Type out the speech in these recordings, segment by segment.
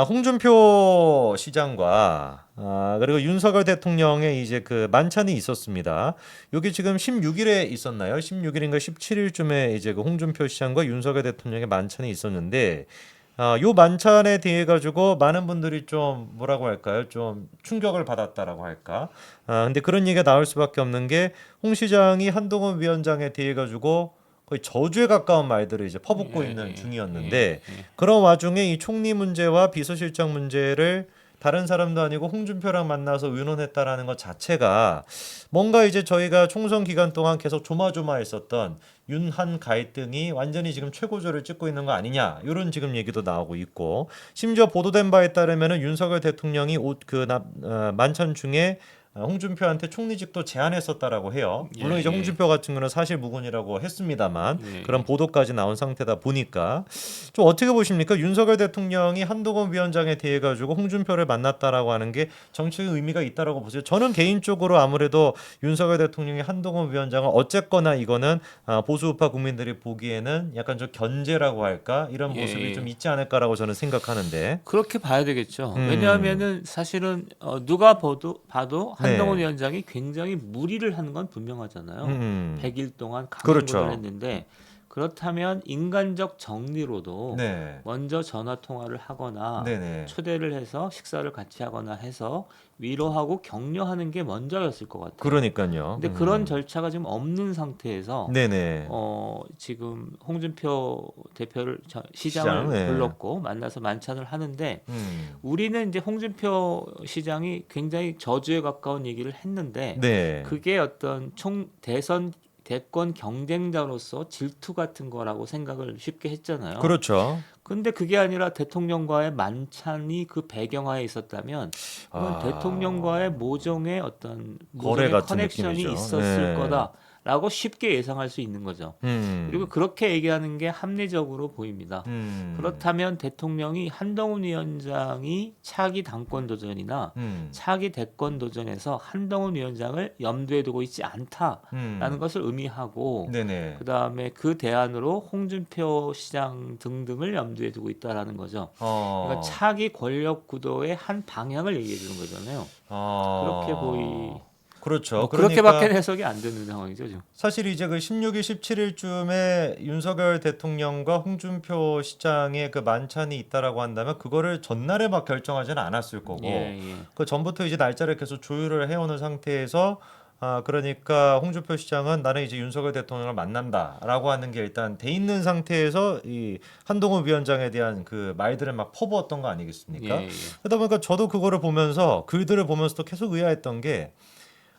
홍준표 시장과 그리고 윤석열 대통령의 이제 그 만찬이 있었습니다. 여기 지금 16일에 있었나요? 16일인가 17일쯤에 이제 그 홍준표 시장과 윤석열 대통령의 만찬이 있었는데 요 만찬에 대해 가지고 많은 분들이 좀 뭐라고 할까요? 좀 충격을 받았다라고 할까? 근데 그런 얘기가 나올 수밖에 없는 게 홍 시장이 한동훈 위원장에 대해 가지고 거의 저주에 가까운 말들을 이제 퍼붓고 예, 있는 예, 중이었는데 예. 그런 와중에 이 총리 문제와 비서실장 문제를 다른 사람도 아니고 홍준표랑 만나서 의논했다라는 것 자체가 뭔가 이제 저희가 총선 기간 동안 계속 조마조마했었던 윤한 갈등이 완전히 지금 최고조를 찍고 있는 거 아니냐 이런 지금 얘기도 나오고 있고 심지어 보도된 바에 따르면은 윤석열 대통령이 만찬 중에 홍준표한테 총리직도 제안했었다라고 해요. 예, 물론 이제 예, 홍준표 같은 경우는 사실 무근이라고 했습니다만 예, 그런 예. 보도까지 나온 상태다 보니까 좀 어떻게 보십니까? 윤석열 대통령이 한동훈 위원장에 대해 가지고 홍준표를 만났다라고 하는 게 정치적 의미가 있다라고 보세요. 저는 개인적으로 아무래도 윤석열 대통령이 한동훈 위원장을 어쨌거나 이거는 보수 우파 국민들이 보기에는 약간 좀 견제라고 할까 이런 예, 모습이 좀 예. 있지 않을까라고 저는 생각하는데. 그렇게 봐야 되겠죠. 음, 왜냐하면은 사실은 누가 봐도 한동훈 네, 위원장이 굉장히 무리를 하는 건 분명하잖아요. 음, 100일 동안 강행군을 그렇죠. 했는데 그렇다면 인간적 정리로도 네, 먼저 전화 통화를 하거나 네네. 초대를 해서 식사를 같이 하거나 해서 위로하고 격려하는 게 먼저였을 것 같아요. 그러니까요. 근데 그런 절차가 지금 없는 상태에서 네네. 지금 홍준표 시장, 시장을 네. 불렀고 만나서 만찬을 하는데 음, 우리는 이제 홍준표 시장이 굉장히 저주에 가까운 얘기를 했는데 네. 그게 어떤 총 대선 대권 경쟁자로서 질투 같은 거라고 생각을 쉽게 했잖아요. 그렇죠. 근데 그게 아니라 대통령과의 만찬이 그 배경하에 있었다면 이건 아, 대통령과의 거래 모종의 같은 커넥션이 느낌이죠. 있었을 네. 거다라고 쉽게 예상할 수 있는 거죠. 그리고 음, 그렇게 얘기하는 게 합리적으로 보입니다. 음, 그렇다면 대통령이 한동훈 위원장이 차기 당권 도전이나 음, 차기 대권 도전에서 한동훈 위원장을 염두에 두고 있지 않다라는 음. 것을 의미하고 네네. 그다음에 그 대안으로 홍준표 시장 등등을 염두에 두고 있다라는 거죠. 그러니까 어, 차기 권력 구도의 한 방향을 얘기해 주는 거잖아요. 그렇게 보이 그렇죠. 뭐 그렇게밖에 그러니까 해석이 안 되는 상황이죠, 지금. 사실 이제 그 16일, 17일쯤에 윤석열 대통령과 홍준표 시장의 그 만찬이 있다라고 한다면 그거를 전날에 막 결정하지는 않았을 예, 거고 예. 그 전부터 이제 날짜를 계속 조율을 해오는 상태에서 그러니까 홍준표 시장은 나는 이제 윤석열 대통령을 만난다라고 하는 게 일단 돼 있는 상태에서 이 한동훈 위원장에 대한 그 말들을 막 퍼부었던 거 예, 아니겠습니까? 예. 그러다 보니까 저도 그거를 보면서 글들을 보면서도 계속 의아했던 게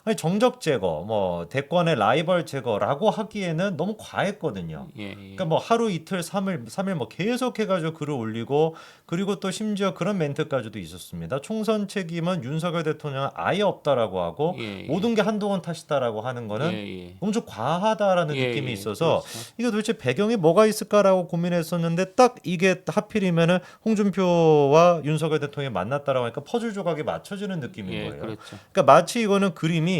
아니 정적 제거, 뭐 대권의 라이벌 제거라고 하기에는 너무 과했거든요. 예, 그러니까 예. 뭐 하루 이틀 삼일 뭐 계속 해가지고 글을 올리고 그리고 또 심지어 그런 멘트까지도 있었습니다. 총선 책임은 윤석열 대통령은 아예 없다라고 하고 예, 예. 모든 게 한동훈 탓이다라고 하는 예, 거는 예. 너무 좀 과하다라는 예, 느낌이 예. 있어서 그렇죠. 이게 도대체 배경이 뭐가 있을까라고 고민했었는데 딱 이게 하필이면은 홍준표와 윤석열 대통령이 만났다라고 하니까 퍼즐 조각이 맞춰지는 느낌인 예, 거예요. 그렇죠. 그러니까 마치 이거는 그림이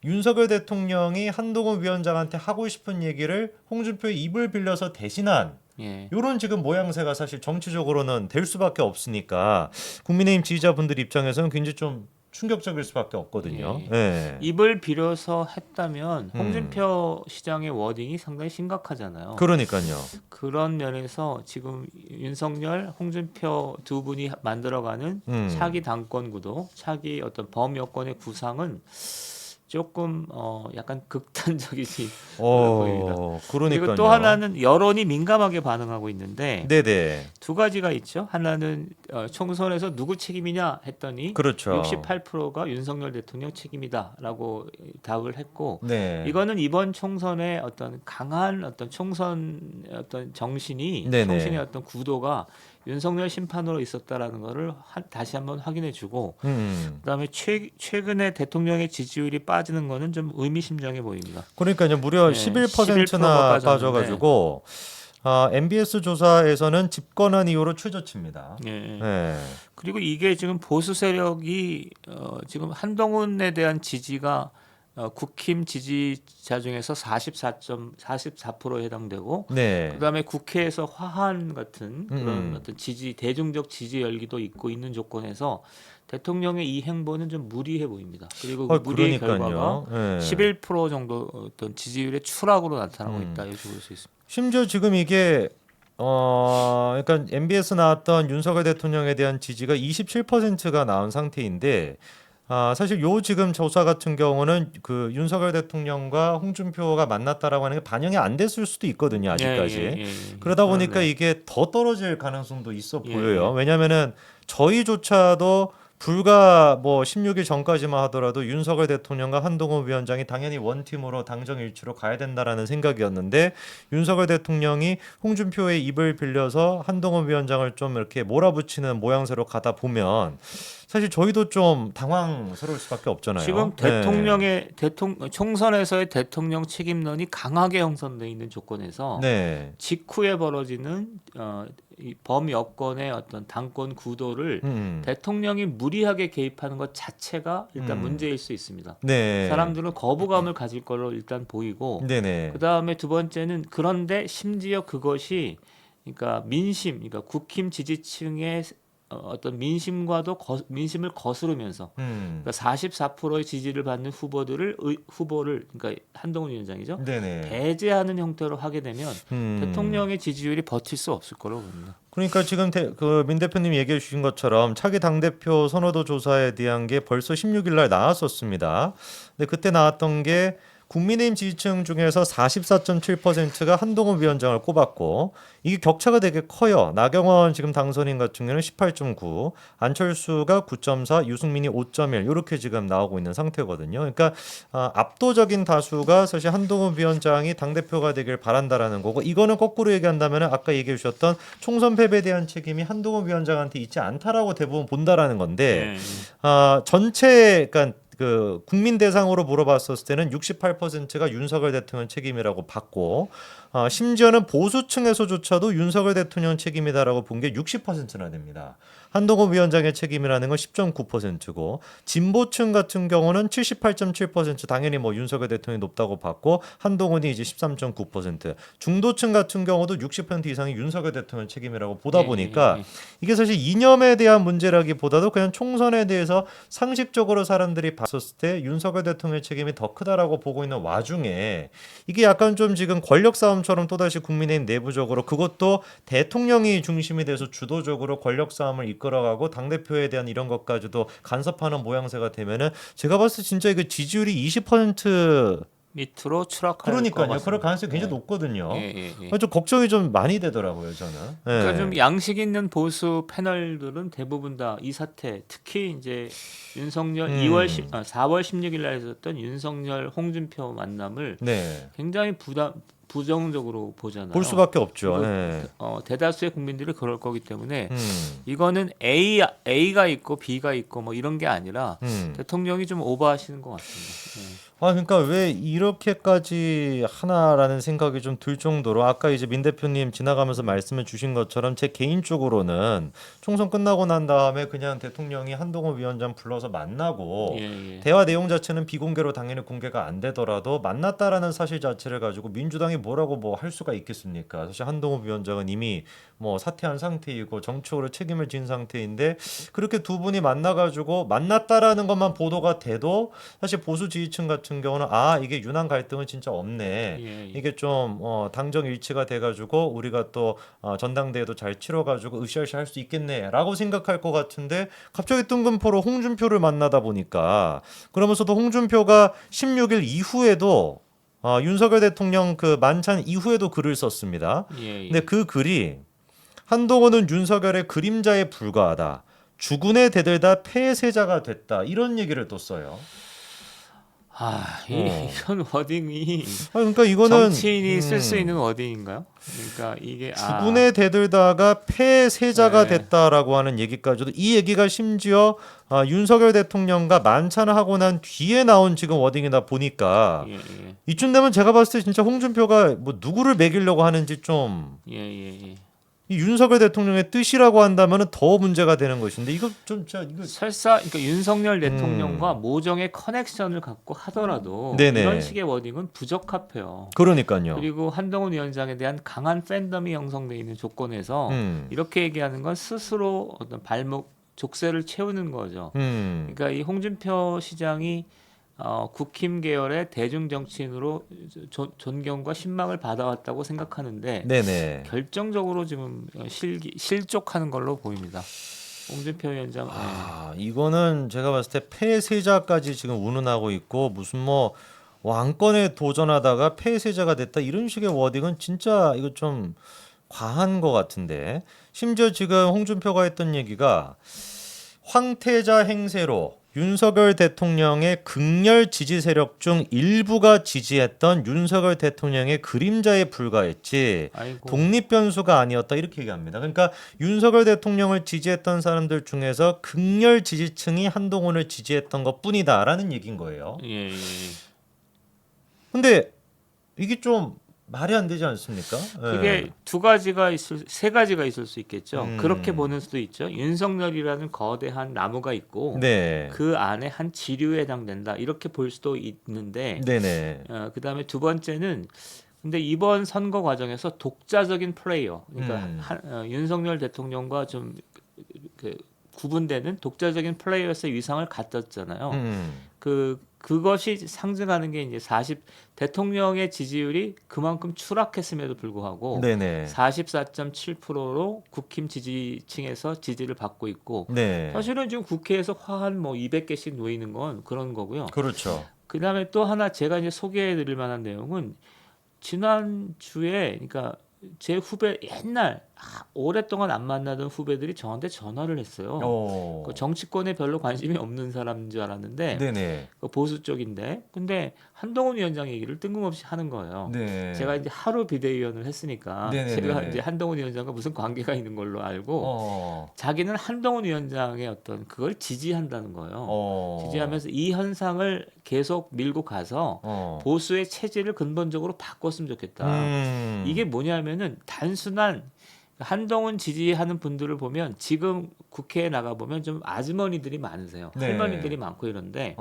윤석열 대통령이 한동훈 위원장한테 하고 싶은 얘기를 홍준표의 입을 빌려서 대신한 예. 이런 지금 모양새가 사실 정치적으로는 될 수밖에 없으니까 국민의힘 지지자분들 입장에서는 굉장히 좀 충격적일 수밖에 예, 없거든요. 예. 예. 입을 빌어서 했다면 음. 홍준표 시장의 워딩이 상당히 심각하잖아요. 그러니까요. 그런 면에서 지금 윤석열, 홍준표 두 분이 만들어가는 차기 음. 당권 구도, 차기 어떤 범여권의 구상은 조금 약간 극단적이지 보입니다. 그리고 또 그러니까요. 하나는 여론이 민감하게 반응하고 있는데 네네. 두 가지가 있죠. 하나는 총선에서 누구 책임이냐 했더니 그렇죠. 68%가 윤석열 대통령 책임이다라고 답을 했고 네. 이거는 이번 총선의 어떤 강한 어떤 총선 어떤 총신의 네네. 어떤 구도가 윤석열 심판으로 있었다라는 거를 다시 한번 확인해주고 음. 그다음에 최근에 대통령의 지지율이 빠지는 거는 좀 의미심장해 보입니다. 그러니까요. 무려 예, 11%가 11%나 빠졌는데 빠져가지고 MBS 조사에서는 집권한 이후로 최저치입니다. 예, 예. 네. 그리고 이게 지금 보수 세력이 지금 한동훈에 대한 지지가 국힘 지지자 중에서 44%에 해당되고 네. 그다음에 국회에서 화한 같은 그런 음. 어떤 대중적 지지 열기도 있는 조건에서 대통령의 이 행보는 좀 무리해 보입니다. 그리고 그 무리의 결과가 그러니까요. 예. 11% 정도 어떤 지지율의 추락으로 나타나고 음. 있다 이렇게 볼 수 있습니다. 심지어 지금 이게 그러니까 MBS 나왔던 윤석열 대통령에 대한 지지가 27%가 나온 상태인데 사실 요 지금 조사 같은 경우는 그 윤석열 대통령과 홍준표가 만났다라고 하는 게 반영이 안 됐을 수도 있거든요, 아직까지. 예. 그러다 보니까 그렇네요. 이게 더 떨어질 가능성도 있어 예, 보여요. 예. 왜냐면은 저희조차도 불과 뭐 16일 전까지만 하더라도 윤석열 대통령과 한동훈 위원장이 당연히 원팀으로 당정 일치로 가야 된다라는 생각이었는데 윤석열 대통령이 홍준표의 입을 빌려서 한동훈 위원장을 좀 이렇게 몰아붙이는 모양새로 가다 보면 사실 저희도 좀 당황스러울 수밖에 없잖아요. 지금 네. 총선에서의 대통령 책임론이 강하게 형성돼 있는 조건에서 네. 직후에 벌어지는 이 범여권의 어떤 당권 구도를 음. 대통령이 무리하게 개입하는 것 자체가 일단 음. 문제일 수 있습니다. 네. 사람들은 거부감을 가질 걸로 일단 보이고 네네. 그 다음에 두 번째는 그런데 심지어 그것이 그러니까 그러니까 국힘 지지층의 어떤 민심을 거스르면서 그러니까 44%의 지지를 받는 후보를 그러니까 한동훈 위원장이죠. 네네. 배제하는 형태로 하게 되면 음. 대통령의 지지율이 버틸 수 없을 거라고 봅니다. 그러니까 지금 민 대표님 얘기해 주신 것처럼 차기 당대표 선호도 조사에 대한 게 벌써 16일 날 나왔었습니다. 근데 그때 나왔던 게 국민의힘 지지층 중에서 44.7%가 한동훈 위원장을 꼽았고 이게 격차가 되게 커요. 나경원 지금 당선인 같은 경우는 18.9, 안철수가 9.4, 유승민이 5.1 이렇게 지금 나오고 있는 상태거든요. 그러니까 압도적인 다수가 사실 한동훈 위원장이 당대표가 되길 바란다라는 거고 이거는 거꾸로 얘기한다면 아까 얘기해 주셨던 총선 패배에 대한 책임이 한동훈 위원장한테 있지 않다라고 대부분 본다라는 건데 전체 그러니까 그 국민 대상으로 물어봤었을 때는 68%가 윤석열 대통령 책임이라고 봤고 심지어는 보수층에서조차도 윤석열 대통령 책임이다라고 본 게 60%나 됩니다. 한동훈 위원장의 책임이라는 건 10.9%고 진보층 같은 경우는 78.7% 당연히 뭐 윤석열 대통령이 높다고 봤고 한동훈이 이제 13.9% 중도층 같은 경우도 60% 이상이 윤석열 대통령 책임이라고 보다 보니까 이게 사실 이념에 대한 문제라기보다도 그냥 총선에 대해서 상식적으로 사람들이 봤었을 때 윤석열 대통령의 책임이 더 크다라고 보고 있는 와중에 이게 약간 좀 지금 권력 싸움처럼 또다시 국민의힘 내부적으로 그것도 대통령이 중심이 돼서 주도적으로 권력 싸움을 이끌어가고 당대표에 대한 이런 것까지도 간섭하는 모양새가 되면은 제가 봤을 때 진짜 이거 지지율이 20% 밑으로 추락할 것 그러니까요. 같습니다. 그럴 가능성이 굉장히 높거든요. 예. 좀 걱정이 좀 많이 되더라고요, 저는. 그러니까 예. 좀 양식 있는 보수 패널들은 대부분 다 이 사태, 특히 이제 윤석열 4월 16일 날 있었던 윤석열 홍준표 만남을 네. 굉장히 부정적으로 보잖아요. 볼 수밖에 없죠. 그리고 예. 대다수의 국민들이 그럴 거기 때문에 음. 이거는 A가 있고 B가 있고 뭐 이런 게 아니라 대통령이 좀 오버하시는 것 같습니다. 그러니까 왜 이렇게까지 하나라는 생각이 좀 들 정도로 아까 이제 민 대표님 지나가면서 말씀해 주신 것처럼 제 개인적으로는 총선 끝나고 난 다음에 그냥 대통령이 한동훈 위원장 불러서 만나고 대화 내용 자체는 비공개로 당연히 공개가 안 되더라도 만났다라는 사실 자체를 가지고 민주당이 뭐라고 뭐 할 수가 있겠습니까? 사실 한동훈 위원장은 이미 뭐 사퇴한 상태이고 정치적으로 책임을 진 상태인데 그렇게 두 분이 만나가지고 만났다라는 것만 보도가 돼도 사실 보수 지지층 같은 경우는 이게 윤한 갈등은 진짜 없네. 이게 좀 당정 일치가 돼가지고 우리가 또 전당대회도 잘 치러가지고 으쌰으쌰 할 수 있겠네라고 생각할 것 같은데 갑자기 뜬금포로 홍준표를 만나다 보니까 그러면서도 홍준표가 16일 이후에도 윤석열 대통령 그 만찬 이후에도 글을 썼습니다. 근데 그 글이 한동훈은 윤석열의 그림자에 불과하다. 주군에 대들다 폐쇄자가 됐다. 이런 얘기를 또 써요. 이런 워딩이 그러니까 이거는 정치인이 쓸 수 있는 워딩인가요? 그러니까 이게 주군에 대들다가 폐쇄자가 됐다라고 하는 얘기까지도 이 얘기가 심지어 윤석열 대통령과 만찬을 하고 난 뒤에 나온 지금 워딩이다 보니까 이쯤 되면 제가 봤을 때 진짜 홍준표가 뭐 누구를 매기려고 하는지 좀 이 윤석열 대통령의 뜻이라고 한다면은 더 문제가 되는 것인데 이거 좀 진짜 이거 설사 그러니까 윤석열 대통령과 모종의 커넥션을 갖고 하더라도 네네. 이런 식의 워딩은 부적합해요. 그러니까요. 그리고 한동훈 위원장에 대한 강한 팬덤이 형성돼 있는 조건에서 이렇게 얘기하는 건 스스로 어떤 발목 족쇄를 채우는 거죠. 그러니까 이 홍준표 시장이 국힘 계열의 대중 정치인으로 존경과 신망을 받아왔다고 생각하는데 네네. 결정적으로 지금 실족하는 걸로 보입니다. 홍준표 위원장. 이거는 제가 봤을 때 폐쇄자까지 지금 운운하고 있고 무슨 뭐 왕권에 도전하다가 폐쇄자가 됐다 이런 식의 워딩은 진짜 이거 좀 과한 것 같은데 심지어 지금 홍준표가 했던 얘기가 황태자 행세로 윤석열 대통령의 극렬 지지 세력 중 일부가 지지했던 윤석열 대통령의 그림자에 불과했지 아이고. 독립 변수가 아니었다 이렇게 얘기합니다. 그러니까 윤석열 대통령을 지지했던 사람들 중에서 극렬 지지층이 한동훈을 지지했던 것뿐이다라는 얘기인 거예요. 예, 예. 근데 이게 좀 말이 안 되지 않습니까? 그게 세 가지가 있을 수 있겠죠. 그렇게 보는 수도 있죠. 윤석열이라는 거대한 나무가 있고 네. 그 안에 한 지류에 해당된다 이렇게 볼 수도 있는데 네네. 그다음에 두 번째는 근데 이번 선거 과정에서 독자적인 플레이어 그러니까 윤석열 대통령과 좀 구분되는 독자적인 플레이어의 위상을 갖췄잖아요. 그것이 상징하는 게 이제 대통령의 지지율이 그만큼 추락했음에도 불구하고 네네. 44.7%로 국힘 지지층에서 지지를 받고 있고 네. 사실은 지금 국회에서 화한 뭐 200개씩 놓이는 건 그런 거고요. 그렇죠. 그다음에 또 하나 제가 이제 소개해드릴 만한 내용은 지난 주에 그러니까 제 후배 옛날 오랫동안 안 만나던 후배들이 저한테 전화를 했어요. 그 정치권에 별로 관심이 없는 사람인 줄 알았는데 네네. 그 보수 쪽인데 근데 한동훈 위원장 얘기를 뜬금없이 하는 거예요. 네. 제가 이제 하루 비대위원을 했으니까 네네네. 제가 이제 한동훈 위원장과 무슨 관계가 있는 걸로 알고 자기는 한동훈 위원장의 어떤 그걸 지지한다는 거예요. 지지하면서 이 현상을 계속 밀고 가서 보수의 체질을 근본적으로 바꿨으면 좋겠다. 이게 뭐냐면은 단순한 한동훈 지지하는 분들을 보면 지금 국회에 나가 보면 좀 아주머니들이 많으세요. 네. 할머니들이 많고 이런데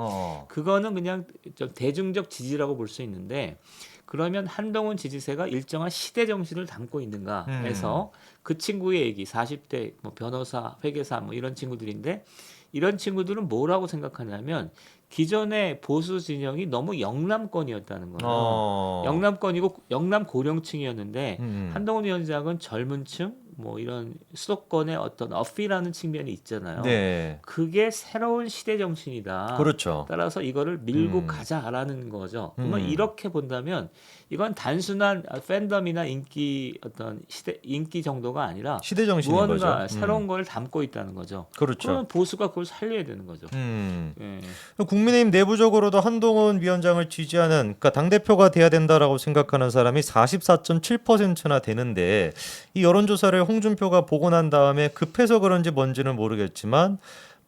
그거는 그냥 좀 대중적 지지라고 볼 수 있는데 그러면 한동훈 지지세가 일정한 시대 정신을 담고 있는가 해서 그 친구의 얘기 40대 뭐 변호사, 회계사 뭐 이런 친구들인데 이런 친구들은 뭐라고 생각하냐면 기존의 보수 진영이 너무 영남권이었다는 거예요. 영남권이고 영남 고령층이었는데 한동훈 위원장은 젊은층 뭐 이런 수도권의 어떤 어필하는 측면이 있잖아요. 네. 그게 새로운 시대 정신이다. 그렇죠. 따라서 이거를 밀고 가자라는 거죠. 그러면 이렇게 본다면 이건 단순한 팬덤이나 인기 정도가 아니라 시대 정신인 무언가 거죠. 새로운 걸 담고 있다는 거죠. 그렇죠. 그러면 보수가 그걸 살려야 되는 거죠. 예. 국민의힘 내부적으로도 한동훈 위원장을 지지하는 그러니까 당대표가 돼야 된다라고 생각하는 사람이 44.7%나 되는데 이 여론조사를 홍준표가 보고 난 다음에 급해서 그런지 뭔지는 모르겠지만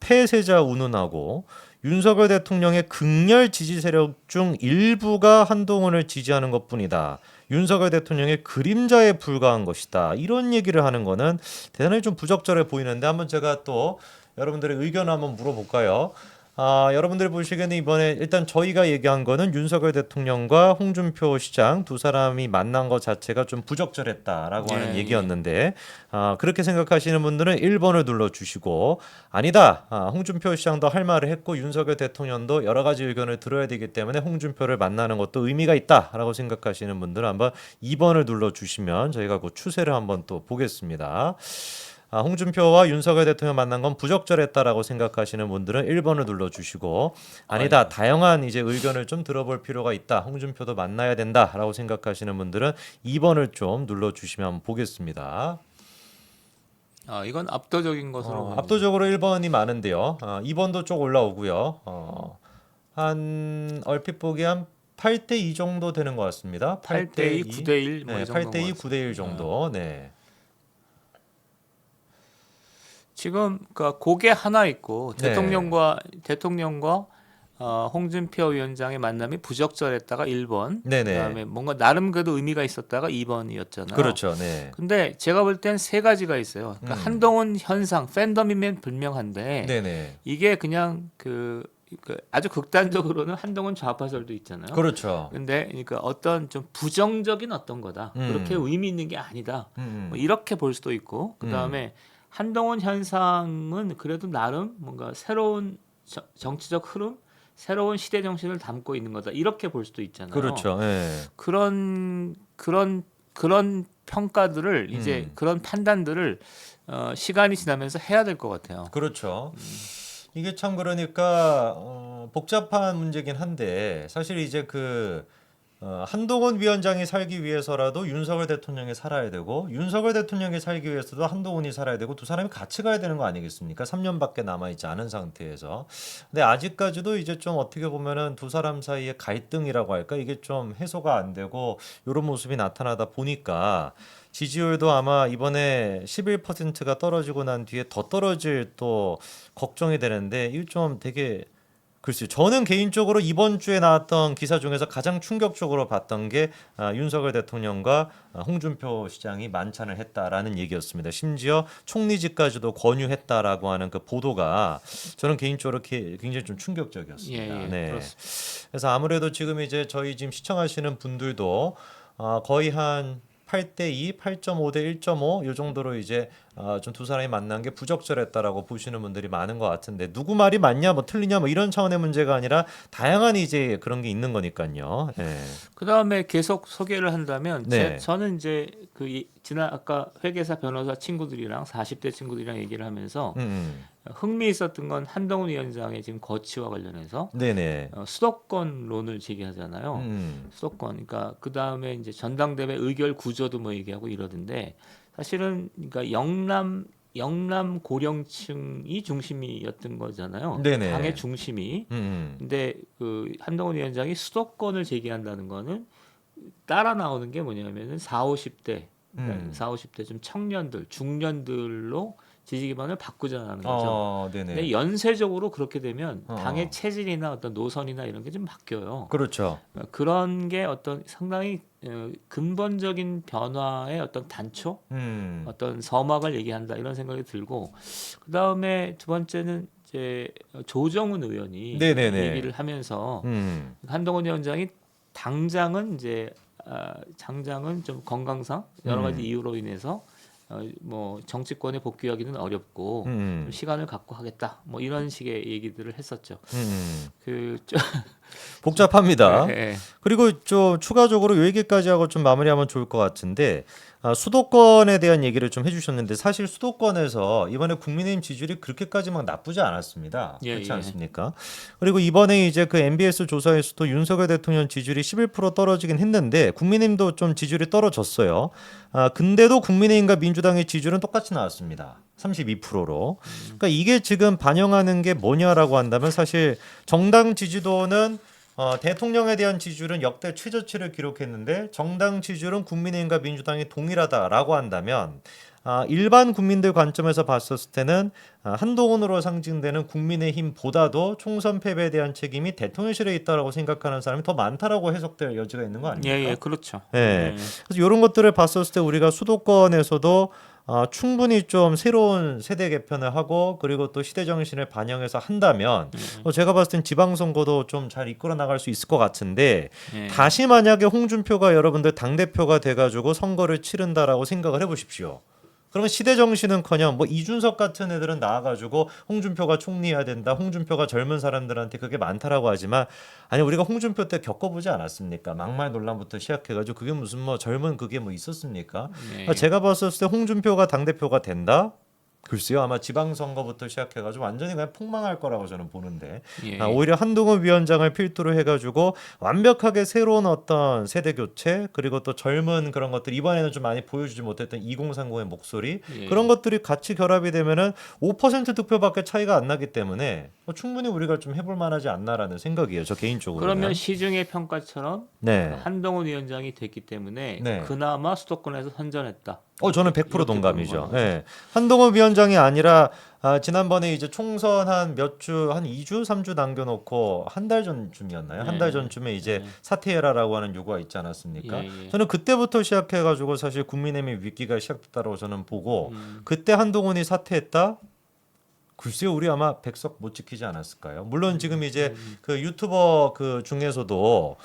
폐쇄자 운운하고 윤석열 대통령의 극렬 지지 세력 중 일부가 한동훈을 지지하는 것뿐이다. 윤석열 대통령의 그림자에 불과한 것이다. 이런 얘기를 하는 거는 대단히 좀 부적절해 보이는데 한번 제가 또 여러분들의 의견을 한번 물어볼까요? 여러분들이 보시기에는 이번에 일단 저희가 얘기한 거는 윤석열 대통령과 홍준표 시장 두 사람이 만난 것 자체가 좀 부적절했다라고 하는 얘기였는데 그렇게 생각하시는 분들은 1번을 눌러주시고 아니다. 홍준표 시장도 할 말을 했고 윤석열 대통령도 여러 가지 의견을 들어야 되기 때문에 홍준표를 만나는 것도 의미가 있다라고 생각하시는 분들은 한번 2번을 눌러주시면 저희가 그 추세를 한번 또 보겠습니다. 홍준표와 윤석열 대통령 만난 건 부적절했다라고 생각하시는 분들은 1번을 눌러주시고 아니다 다양한 이제 의견을 좀 들어볼 필요가 있다 홍준표도 만나야 된다라고 생각하시는 분들은 2번을 좀 눌러주시면 한번 보겠습니다. 이건 압도적인 것으로 압도적으로 1번이 많은데요. 2번도 쭉 올라오고요. 한 얼핏 보기 한 8대2 정도 되는 것 같습니다. 8대2, 9대1 뭐 네, 이 정도 8대2, 9대1 정도. 네. 지금 그러니까 고개 하나 있고 대통령과 홍준표 위원장의 만남이 부적절했다가 1번, 네네. 그다음에 뭔가 나름 그래도 의미가 있었다가 2번이었잖아요. 그렇죠. 네. 근데 제가 볼 땐 세 가지가 있어요. 그러니까 한동훈 현상, 팬덤이면 불명한데 네네. 이게 그냥 그 아주 극단적으로는 한동훈 좌파설도 있잖아요. 그렇죠. 근데 그러니까 어떤 좀 부정적인 어떤 거다. 그렇게 의미 있는 게 아니다. 뭐 이렇게 볼 수도 있고 그다음에 한동훈 현상은 그래도 나름 뭔가 새로운 정치적 흐름, 새로운 시대 정신을 담고 있는 거다. 이렇게 볼 수도 있잖아요. 그렇죠. 예. 그런 평가들을 이제 그런 판단들을 시간이 지나면서 해야 될 것 같아요. 그렇죠. 이게 참 그러니까 복잡한 문제긴 한데 사실 이제 한동훈 위원장이 살기 위해서라도 윤석열 대통령이 살아야 되고 윤석열 대통령이 살기 위해서도 한동훈이 살아야 되고 두 사람이 같이 가야 되는 거 아니겠습니까? 3년밖에 남아 있지 않은 상태에서. 근데 아직까지도 이제 좀 어떻게 보면은 두 사람 사이의 갈등이라고 할까? 이게 좀 해소가 안 되고 이런 모습이 나타나다 보니까 지지율도 아마 이번에 11%가 떨어지고 난 뒤에 더 떨어질 또 걱정이 되는데 이거 좀 되게 글쎄요. 저는 개인적으로 이번 주에 나왔던 기사 중에서 가장 충격적으로 봤던 게 윤석열 대통령과 홍준표 시장이 만찬을 했다라는 얘기였습니다. 심지어 총리직까지도 권유했다라고 하는 그 보도가 저는 개인적으로 굉장히 좀 충격적이었습니다. 예, 네. 그렇습니다. 그래서 아무래도 지금 이제 저희 지금 시청하시는 분들도 거의 한 8대2, 8.5대 1.5 이 정도로 이제 좀 두 사람이 만난 게 부적절했다라고 보시는 분들이 많은 것 같은데 누구 말이 맞냐 뭐 틀리냐 뭐 이런 차원의 문제가 아니라 다양한 이제 그런 게 있는 거니까요. 네. 그다음에 계속 소개를 한다면 네. 저는 이제 지난 아까 회계사 변호사 친구들이랑 40대 친구들이랑 얘기를 하면서 흥미 있었던 건 한동훈 위원장의 지금 거취와 관련해서 네네. 수도권론을 제기하잖아요. 수도권. 그러니까 그 다음에 이제 전당대회 의결 구조도 뭐 얘기하고 이러던데 사실은 그러니까 영남 고령층이 중심이었던 거잖아요. 네네. 당의 중심이. 근데 한동훈 위원장이 수도권을 제기한다는 거는 따라 나오는 게 뭐냐면은 4, 50대, 그러니까 4, 50대 좀 청년들, 중년들로 지지 기반을 바꾸자는 거죠. 네네. 근데 연쇄적으로 그렇게 되면 당의 체질이나 어떤 노선이나 이런 게 좀 바뀌어요. 그렇죠. 그런 게 어떤 상당히 근본적인 변화의 어떤 단초, 어떤 서막을 얘기한다 이런 생각이 들고 그 다음에 두 번째는 이제 조정훈 의원이 네네네. 얘기를 하면서 한동훈 위원장이 당장은 좀 건강상 여러 가지 이유로 인해서 뭐 정치권에 복귀하기는 어렵고 좀 시간을 갖고 하겠다 뭐 이런 식의 얘기들을 했었죠. 복잡합니다. 네. 그리고 좀 추가적으로 이 얘기까지 하고 좀 마무리하면 좋을 것 같은데 수도권에 대한 얘기를 좀 해주셨는데 사실 수도권에서 이번에 국민의힘 지지율이 그렇게까지 막 나쁘지 않았습니다. 그렇지 않습니까? 그리고 이번에 이제 그 MBS 조사에서도 윤석열 대통령 지지율이 11% 떨어지긴 했는데 국민의힘도 좀 지지율이 떨어졌어요. 근데도 국민의힘과 민주당의 지지율은 똑같이 나왔습니다. 32%로. 그러니까 이게 지금 반영하는 게 뭐냐라고 한다면 사실 정당 지지도는 대통령에 대한 지지율은 역대 최저치를 기록했는데 정당 지지율은 국민의힘과 민주당이 동일하다라고 한다면 일반 국민들 관점에서 봤었을 때는 한동훈으로 상징되는 국민의힘보다도 총선 패배에 대한 책임이 대통령실에 있다라고 생각하는 사람이 더 많다라고 해석될 여지가 있는 거 아닙니까? 예, 그렇죠. 네. 그래서 이런 것들을 봤었을 때 우리가 수도권에서도 충분히 좀 새로운 세대 개편을 하고 그리고 또 시대 정신을 반영해서 한다면 제가 봤을 땐 지방선거도 좀 잘 이끌어 나갈 수 있을 것 같은데 다시 만약에 홍준표가 여러분들 당대표가 돼가지고 선거를 치른다라고 생각을 해보십시오. 그러면 시대 정신은커녕 뭐 이준석 같은 애들은 나와가지고 홍준표가 총리해야 된다. 홍준표가 젊은 사람들한테 그게 많다라고 하지만 아니 우리가 홍준표 때 겪어보지 않았습니까? 막말 논란부터 시작해가지고 그게 무슨 뭐 젊은 그게 뭐 있었습니까? 제가 봤을 때 홍준표가 당대표가 된다? 글쎄요 아마 지방선거부터 시작해가지고 완전히 그냥 폭망할 거라고 저는 보는데 오히려 한동훈 위원장을 필두로 해가지고 완벽하게 새로운 어떤 세대 교체 그리고 또 젊은 그런 것들 이번에는 좀 많이 보여주지 못했던 2030의 목소리 그런 것들이 같이 결합이 되면은 5% 득표밖에 차이가 안 나기 때문에 충분히 우리가 좀 해볼 만하지 않나라는 생각이에요 저 개인적으로. 그러면 시중의 평가처럼 한동훈 위원장이 됐기 때문에 그나마 수도권에서 선전했다. 저는 100% 동감이죠. 네. 한동훈 위원장 비대위원장이 아니라 지난번에 이제 총선 한 2주, 3주 남겨놓고 한 달 전쯤이었나요? 한 달 전쯤에 이제 사퇴해라라고 하는 요구가 있지 않았습니까? 예. 저는 그때부터 시작해가지고 사실 국민의힘의 위기가 시작됐다고 저는 보고 그때 한동훈이 사퇴했다? 글쎄요, 우리 아마 100석 못 지키지 않았을까요? 물론 지금 이제 그 유튜버 그 중에서도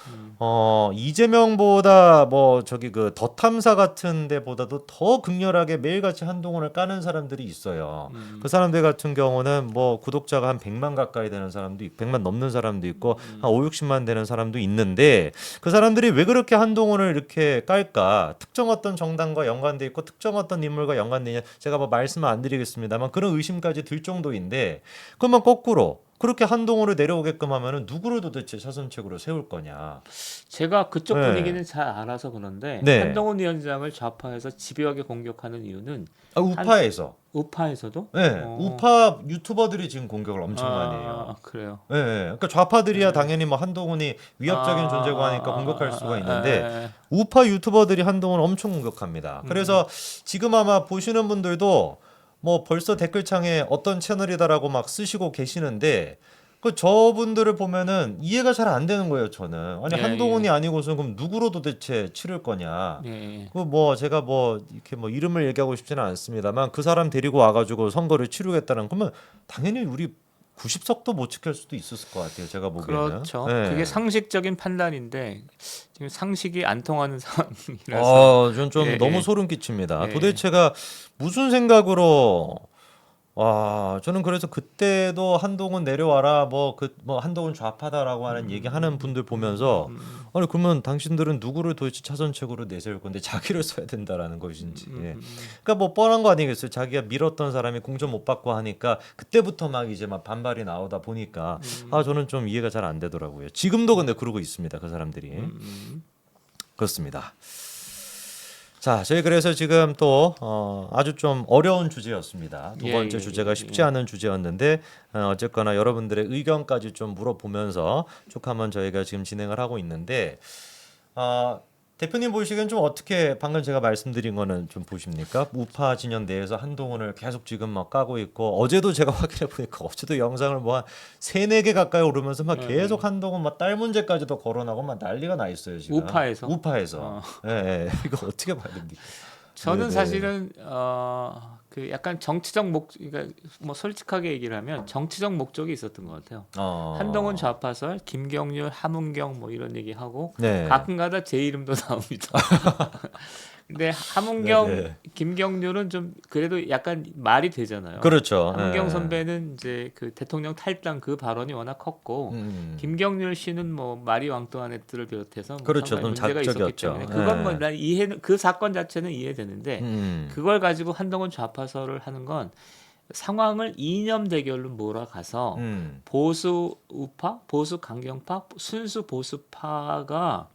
이재명보다 뭐 저기 그 더 탐사 같은 데보다도 더 극렬하게 매일같이 한동훈을 까는 사람들이 있어요. 그 사람들 같은 경우는 뭐 구독자가 한 100만 가까이 되는 사람도 100만 넘는 사람도 있고 한 5, 60만 되는 사람도 있는데 그 사람들이 왜 그렇게 한동훈을 이렇게 깔까? 특정 어떤 정당과 연관돼 있고 특정 어떤 인물과 연관돼 있냐? 제가 뭐 말씀을 안 드리겠습니다만 그런 의심까지 들 정도인데 그러면 거꾸로 그렇게 한동훈을 내려오게끔 하면은 누구를 도대체 차선책으로 세울 거냐? 제가 그쪽 네. 분위기는 잘 알아서 그런데 네. 한동훈 위원장을 좌파에서 집요하게 공격하는 이유는 우파에서. 우파에서도 네, 우파 유튜버들이 지금 공격을 엄청 많이 아, 해요. 그래요. 네, 그러니까 좌파들이야 당연히 뭐 한동훈이 위협적인 존재고 하니까 공격할 수가 있는데 우파 유튜버들이 한동훈을 엄청 공격합니다. 그래서 지금 아마 보시는 분들도 뭐 벌써 댓글창에 어떤 채널이다라고 막 쓰시고 계시는데 그 저분들을 보면은 이해가 잘 안 되는 거예요. 저는 아니 예, 한동훈이 아니고서 그럼 누구로 도대체 치를 거냐? 예. 그 뭐 제가 뭐 이렇게 뭐 이름을 얘기하고 싶지는 않습니다만 그 사람 데리고 와가지고 선거를 치르겠다는 그러면 당연히 우리 90석도 못 지킬 수도 있었을 것 같아요. 제가 보기에는. 그렇죠. 네. 그게 상식적인 판단인데 지금 상식이 안 통하는 상황이라서 저는 좀 예, 너무 예. 소름 끼칩니다. 예. 도대체가 무슨 생각으로 저는 그래서 그때도 한동훈 내려와라 뭐 한동훈 좌파다라고 하는 얘기하는 분들 보면서 아니 그러면 당신들은 누구를 도대체 차선책으로 내세울 건데 자기를 써야 된다라는 것인지. 예. 그러니까 뭐 뻔한 거 아니겠어요. 자기가 밀었던 사람이 공천 못 받고 하니까 그때부터 막 이제 막 반발이 나오다 보니까 저는 좀 이해가 잘 안 되더라고요. 지금도 근데 그러고 있습니다. 그 사람들이. 그렇습니다. 자, 저희 그래서 지금 또 아주 좀 어려운 주제였습니다. 두 번째 주제가 쉽지 않은 주제였는데 어쨌거나 여러분들의 의견까지 좀 물어보면서 쭉 한번 저희가 지금 진행을 하고 있는데 대표님 보시기엔 좀 어떻게 방금 제가 말씀드린 거는 좀 보십니까? 우파 진영 내에서 한동훈을 계속 지금 막 까고 있고 어제도 제가 확인해 보니까 어제도 영상을 뭐 한 3-4개 가까이 오르면서 막 계속 한동훈 막 딸 문제까지도 거론하고 막 난리가 나 있어요 지금. 우파에서. 예. 이거 어떻게 봐야 됩니까? 저는 네네. 사실은 그 약간 정치적 그러니까 뭐 솔직하게 얘기를 하면 정치적 목적이 있었던 것 같아요. 한동훈 좌파설, 김경률, 함은경 뭐 이런 얘기하고 네. 가끔가다 제 이름도 나옵니다. 근데 함은경, 네네. 김경률은 좀 그래도 약간 말이 되잖아요. 그렇죠. 함은경 예. 선배는 이제 그 대통령 탈당 그 발언이 워낙 컸고 김경률 씨는 뭐 마리 왕뚜아네트를 비롯해서 뭐 그렇죠. 상당히 좀 문제가 있었기 자극적이었죠. 때문에 그건 예. 뭐 난 이해는 그 사건 자체는 이해되는데 그걸 가지고 한동훈 좌파설을 하는 건 상황을 이념 대결로 몰아가서 보수 우파, 보수 강경파, 순수 보수파가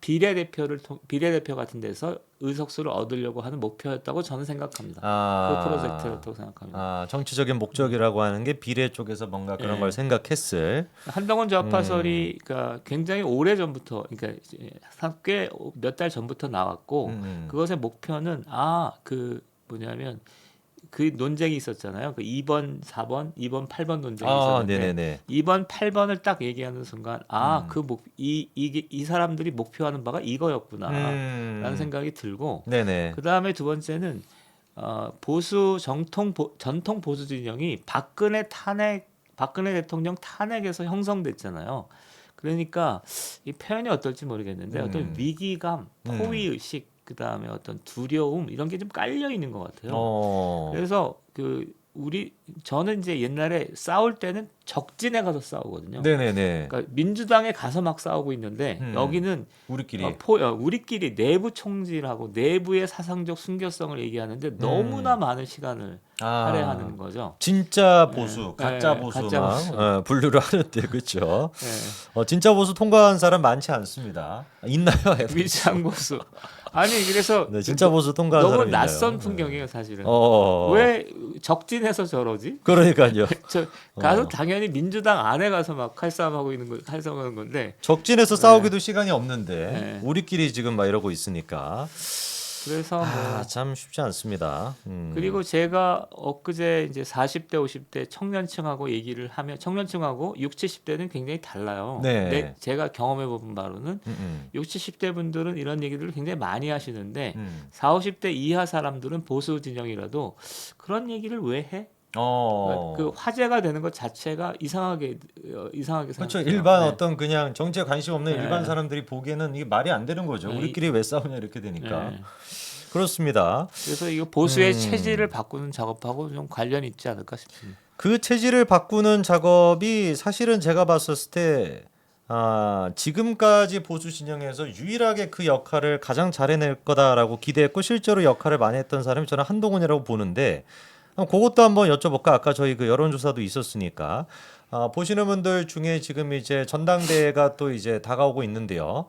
비례대표 같은 데서 의석수를 얻으려고 하는 목표였다고 저는 생각합니다. 그 프로젝트였다고 생각합니다. 정치적인 목적이라고 하는 게 비례 쪽에서 뭔가 그런 걸 생각했을. 한동훈 좌파설이 그러니까 굉장히 오래 전부터, 그러니까 꽤 몇 달 전부터 나왔고 그것의 목표는 그 뭐냐면 그 논쟁이 있었잖아요. 그 2번, 4번, 2번, 8번 논쟁이 있었는데 네네네. 2번, 8번을 딱 얘기하는 순간 이 사람들이 목표하는 바가 이거였구나라는 생각이 들고 네네. 그 다음에 두 번째는 전통 보수 진영이 박근혜 대통령 탄핵에서 형성됐잖아요. 그러니까 이 표현이 어떨지 모르겠는데 어떤 위기감, 포위 의식, 그 다음에 어떤 두려움 이런 게 좀 깔려 있는 것 같아요. 그래서 저는 이제 옛날에 싸울 때는 적진에 가서 싸우거든요. 네네네. 그러니까 민주당에 가서 막 싸우고 있는데 여기는 우리끼리. 우리끼리 내부 총질하고 내부의 사상적 순결성을 얘기하는데 너무나 많은 시간을 할애하는 거죠. 진짜 보수, 네. 가짜 네, 보수 가짜 막 보수. 분류를 하는데 그렇죠. 네. 진짜 보수 통과한 사람 많지 않습니다. 있나요? 위장 보수. 아니 그래서 네, 진짜 보수 통과한 너무 사람 있나요? 낯선 풍경이에요 사실은. 어. 왜 적진에서 저러지? 그러니까요. 저 가서 당연히 민주당 안에 가서 막 칼싸움하는 건데 적진에서 싸우기도 시간이 없는데 네. 우리끼리 지금 막 이러고 있으니까. 그래서 뭐 참 쉽지 않습니다. 그리고 제가 엊그제 이제 40대 50대 청년층하고 얘기를 하면 청년층하고 60, 70대는 굉장히 달라요. 네. 근데 제가 경험해 본 바로는 음, 음, 60, 70대 분들은 이런 얘기들을 굉장히 많이 하시는데 음. 40, 50대 이하 사람들은 보수 진영이라도 그런 얘기를 왜 해? 그 화제가 되는 것 자체가 이상하게 그렇죠. 생각해요. 일반 네. 어떤 그냥 정치에 관심 없는 네. 일반 사람들이 보기에는 이게 말이 안 되는 거죠. 네. 우리끼리 왜 싸우냐 이렇게 되니까. 네. 그렇습니다. 그래서 이거 보수의 음. 체질을 바꾸는 작업하고 좀 관련이 있지 않을까 싶습니다. 그 체질을 바꾸는 작업이 사실은 제가 봤었을 때 지금까지 보수 진영에서 유일하게 그 역할을 가장 잘해낼 거다라고 기대했고 실제로 역할을 많이 했던 사람이 저는 한동훈이라고 보는데 그것도 한번 여쭤볼까? 아까 저희 그 여론조사도 있었으니까 보시는 분들 중에 지금 이제 전당대회가 또 이제 다가오고 있는데요.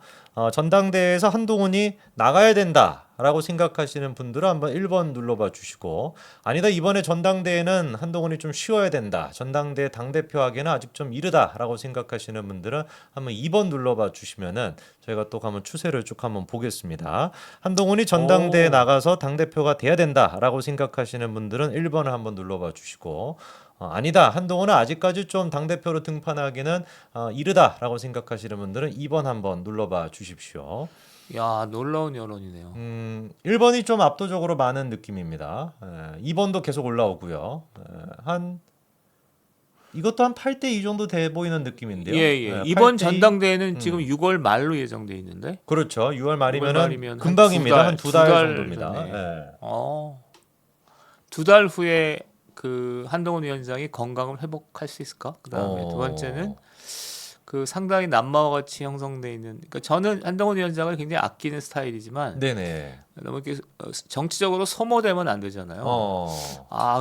전당대회에서 한동훈이 나가야 된다라고 생각하시는 분들은 한번 1번 눌러봐 주시고 아니다 이번에 전당대회는 한동훈이 좀 쉬어야 된다. 전당대회 당대표 하기에는 아직 좀 이르다라고 생각하시는 분들은 한번 2번 눌러봐 주시면은 저희가 또 한번 추세를 쭉 한번 보겠습니다. 한동훈이 전당대회 오. 나가서 당대표가 돼야 된다라고 생각하시는 분들은 1번을 한번 눌러봐 주시고 아니다 한동훈은 아직까지 좀 당대표로 등판하기는 이르다라고 생각하시는 분들은 2번 한번 눌러봐 주십시오. 야, 놀라운 여론이네요. 1번이 좀 압도적으로 많은 느낌입니다. 2번도 계속 올라오고요. 이것도 한 8대2 정도 돼 보이는 느낌인데요. 예. 이번 8대2. 전당대회는 지금 6월 말로 예정돼 있는데. 그렇죠. 6월 말이면 말이면 금방입니다. 한 한 두 두 달 달 정도입니다. 전에. 예. 2달 후에 그 한동훈 위원장이 건강을 회복할 수 있을까? 그다음에 두 번째는 그 상당히 남마와 같이 형성돼 있는. 그러니까 저는 한동훈 위원장을 굉장히 아끼는 스타일이지만 네네. 너무 이렇게 정치적으로 소모되면 안 되잖아요.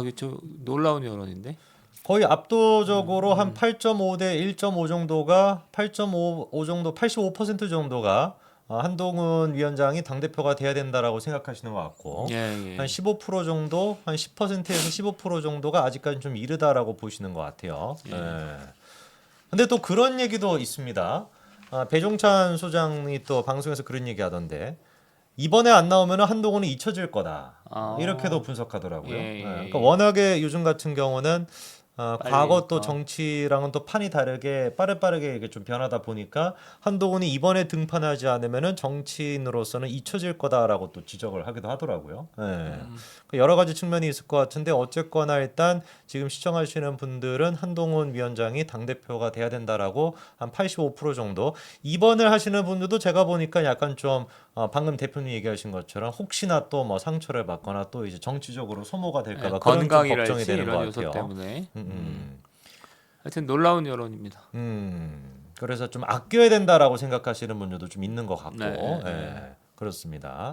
이게 좀 놀라운 여론인데. 거의 압도적으로 한 8.5 대 1.5 정도가 8.5 정도 85% 정도가 한동훈 위원장이 당대표가 돼야 된다라고 생각하시는 것 같고 예. 한 15% 정도 한 10%에서 15% 정도가 아직까지 좀 이르다라고 보시는 것 같아요. 예. 근데 또 그런 얘기도 있습니다. 배종찬 소장이 또 방송에서 그런 얘기 하던데 이번에 안 나오면 한동훈이 잊혀질 거다. 이렇게도 분석하더라고요. 예. 그러니까 워낙에 요즘 같은 경우는 과거 또 빨리니까. 정치랑은 또 판이 다르게 빠르게 이게 좀 변하다 보니까 한동훈이 이번에 등판하지 않으면은 정치인으로서는 잊혀질 거다라고 또 지적을 하기도 하더라고요. 여러 가지 측면이 있을 것 같은데 어쨌거나 일단 지금 시청하시는 분들은 한동훈 위원장이 당대표가 돼야 된다라고 한 85% 정도. 입원을 하시는 분들도 제가 보니까 약간 좀 방금 대표님 얘기하신 것처럼 혹시나 또 뭐 상처를 받거나 또 이제 정치적으로 소모가 될까봐 그런 좀 건강이랄지 걱정이 되는 것 이런 요소 같아요. 때문에. 하여튼 놀라운 여론입니다. 그래서 좀 아껴야 된다라고 생각하시는 분들도 좀 있는 것 같고, 네. 예, 그렇습니다.